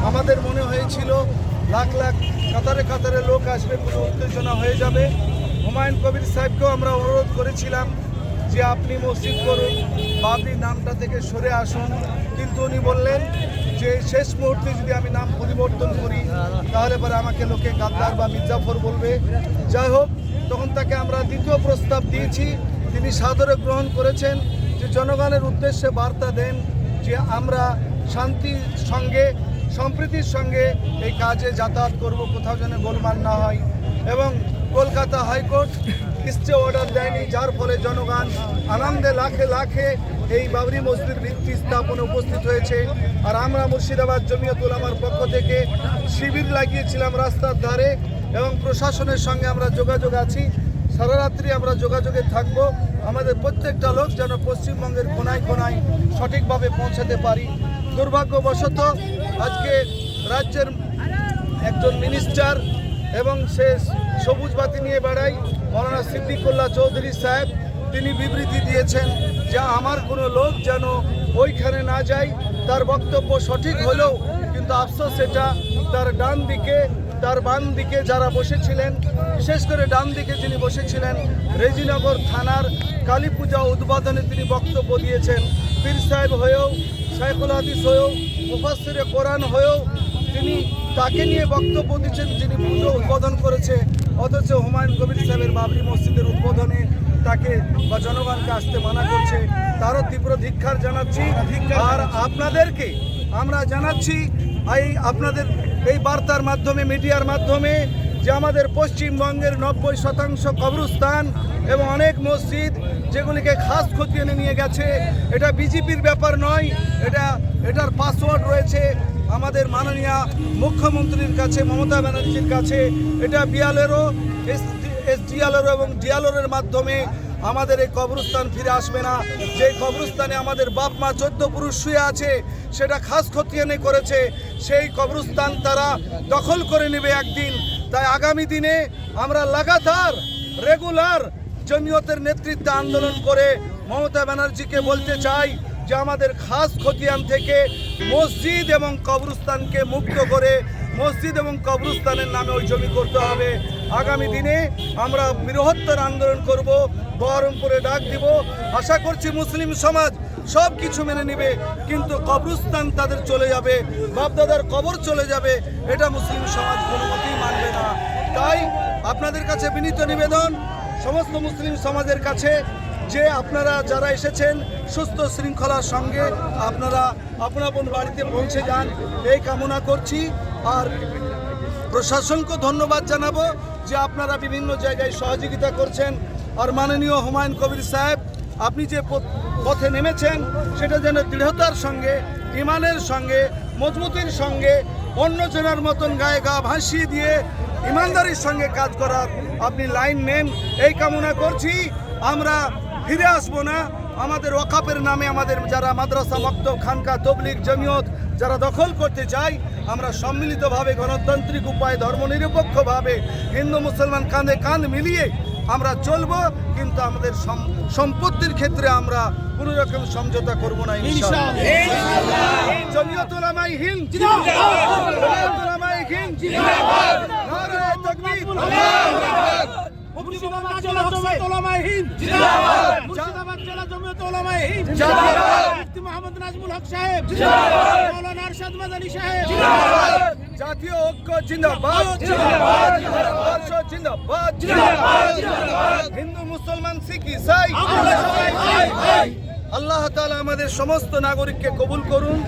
আমাদের মনে হয়েছিল লাখ লাখ কাতারে কাতারে লোক আসবে, কোনো উত্তেজনা হয়ে যাবে। হুমায়ুন কবির সাহেবকেও আমরা অনুরোধ করেছিলাম যে আপনি মসজিদ করুন, বাবরি নামটা থেকে সরে আসুন, কিন্তু উনি বললেন যে শেষ মুহূর্তে যদি আমি নাম পরিবর্তন করি তাহলে পরে আমাকে লোকে গাদ্দার বা মির্জাফর বলবে। যাই হোক, তখন তাকে আমরা দ্বিতীয় প্রস্তাব দিয়েছি, তিনি সাদরে গ্রহণ করেছেন যে জনগণের উদ্দেশ্যে বার্তা দেন যে আমরা শান্তির সঙ্গে সম্প্রীতির সঙ্গে এই কাজে যাতায়াত করব, কোথাও যেন গোলমাল না হয়। এবং কলকাতা হাইকোর্ট স্টে অর্ডার দেয়নি, যার ফলে জনগণ আনন্দে লাখে লাখে এই বাবরি মসজিদ ভিত্তি স্থাপনে উপস্থিত হয়েছে। আর আমরা মুর্শিদাবাদ জমিয়ত উলামার পক্ষ থেকে শিবির লাগিয়েছিলাম রাস্তার ধারে, এবং প্রশাসনের সঙ্গে আমরা যোগাযোগ আছি, সারা রাত্রি আমরা যোগাযোগে থাকব, আমাদের প্রত্যেকটা লোক যেন পশ্চিমবঙ্গের কোনায় কোনায় সঠিকভাবে পৌঁছাতে পারি। দুর্ভাগ্যবশত আজকে রাজ্যের একজন মিনিস্টার এবং সে সবুজ বাতি নিয়ে বেড়ায় মৌলানা সিদ্দিকুল্লাহ চৌধুরী সাহেব, তিনি বিবৃতি দিয়েছেন যে আমার কোনো লোক যেন ওইখানে না যায়। তার বক্তব্য সঠিক হলেও কিন্তু আফসোস এটা তার ডান দিকে তার বাম দিকে যারা বসেছিলেন, বিশেষ করে ডান দিকে যিনি বসেছিলেন, রেজিনগর থানার কালী পূজা উদ্বোধনে তিনি বক্তব্য দিয়েছেন। পীর সাহেব হয়েও, শাইখুল হাদিস হয়েও, মুফাসসিরে কোরআন হয়েও তিনি তাকে নিয়ে বক্তব্য দিচ্ছেন যিনি পুজো উদ্বোধন করেছে, অথচ হুমায়ুন কবির সাহেবের বাবরি মসজিদের উদ্বোধনে তাকে বা জনগণকে আসতে মানা করছে। তারও তীব্র ধিক্কার জানাচ্ছি। আর আপনাদেরকে আমরা জানাচ্ছি আপনাদের এই বার্তার মাধ্যমে, মিডিয়ার মাধ্যমে, যে আমাদের পশ্চিমবঙ্গের 90% কবরস্থান এবং অনেক মসজিদ যেগুলিকে খাস খতিয়ে নিয়ে গেছে, এটা বিজেপির ব্যাপার নয়, এটার পাসওয়ার্ড রয়েছে আমাদের মাননীয় মুখ্যমন্ত্রীর কাছে, মমতা ব্যানার্জির কাছে। এটা বিয়ালেরও, এসডিএলেরও এবং ডিএলওর মাধ্যমে আমাদের এই কবরস্থান ফিরে আসবে না। যে কবরস্থানে আমাদের বাপ মা 14 পুরুষ শুয়ে আছে, সেটা খাস খতিয়ানে করেছে, সেই কবরস্থান তারা দখল করে নেবে একদিন। তাই আগামী দিনে আমরা লাগাতার রেগুলার জমিয়তের নেতৃত্বে আন্দোলন করে মমতা ব্যানার্জিকে বলতে চাই যে আমাদের খাস খতিয়ান থেকে মসজিদ এবং কবরস্থানকে মুক্ত করে মসজিদ এবং কবরস্থানের নামে ওই জমি করতে হবে। আগামী দিনে আমরা বৃহত্তর আন্দোলন করব, বহরমপুরে ডাক দিব। আশা করছি মুসলিম সমাজ সব কিছু মেনে নেবে, কিন্তু কবরস্থান তাদের চলে যাবে, বাপদাদার কবর চলে যাবে, এটা মুসলিম সমাজ কোনো মতেই মানবে না। তাই আপনাদের কাছে বিনীত নিবেদন সমস্ত মুসলিম সমাজের কাছে যে আপনারা যারা এসেছেন সুস্থ শৃঙ্খলার সঙ্গে আপনারা আপন বাড়িতে পৌঁছে যান, এই কামনা করছি। আর প্রশাসনকে ধন্যবাদ জানাবো যে আপনারা বিভিন্ন জায়গায় সহযোগিতা করছেন। আর মাননীয় হুমায়ুন কবির সাহেব, আপনি যে পথে নেমেছেন সেটা যেন দৃঢ়তার সঙ্গে, ইমানের সঙ্গে, মজবুতির সঙ্গে, অন্যজনের মতন গায়ে গা ভাসিয়ে দিয়ে ইমানদারির সঙ্গে কাজ করার আপনি লাইন নেন, এই কামনা করছি। আমরা ফিরে আসবো না। আমাদের ওয়াকাফের নামে আমাদের যারা মাদ্রাসা, মক্তব, খানকা, তবলিগ, জমিয়ত যারা দখল করতে চাই, আমরা সম্মিলিতভাবে গণতান্ত্রিক উপায়ে ধর্মনিরপেক্ষভাবে হিন্দু মুসলমান কাঁধে কাঁধ মিলিয়ে আমরা চলব, কিন্তু আমাদের সম্পত্তির ক্ষেত্রে আমরা কোনো রকম সমঝোতা করব না ইনশাআল্লাহ। জমিয়ত উলামায়ে হিন্দ জিন্দাবাদ, জমিয়ত উলামায়ে হিন্দ জিন্দাবাদ, নারায়ে তাকবীর, আল্লাহু আকবার। মুর্শিদাবাদ জেলা জমিয়ত উলামায়ে হিন্দ জিন্দাবাদ, মুর্শিদাবাদ জেলা জমিয়ত উলামায়ে হিন্দ জিন্দাবাদ, মুফতি মোহাম্মদ নাজমুল হক সাহেব জিন্দাবাদ, মাওলানা আরশাদ মাদানী সাহেব জিন্দাবাদ, জাতীয় ঐক্য জিন্দাবাদ জিন্দাবাদ, ভারতবর্ষ জিন্দাবাদ জিন্দাবাদ, হিন্দু মুসলমান শিখ ইসাই আমরা সবাই ভাই ভাই। আল্লাহ তাআলা আমাদের সমস্ত নাগরিককে কবুল করুন।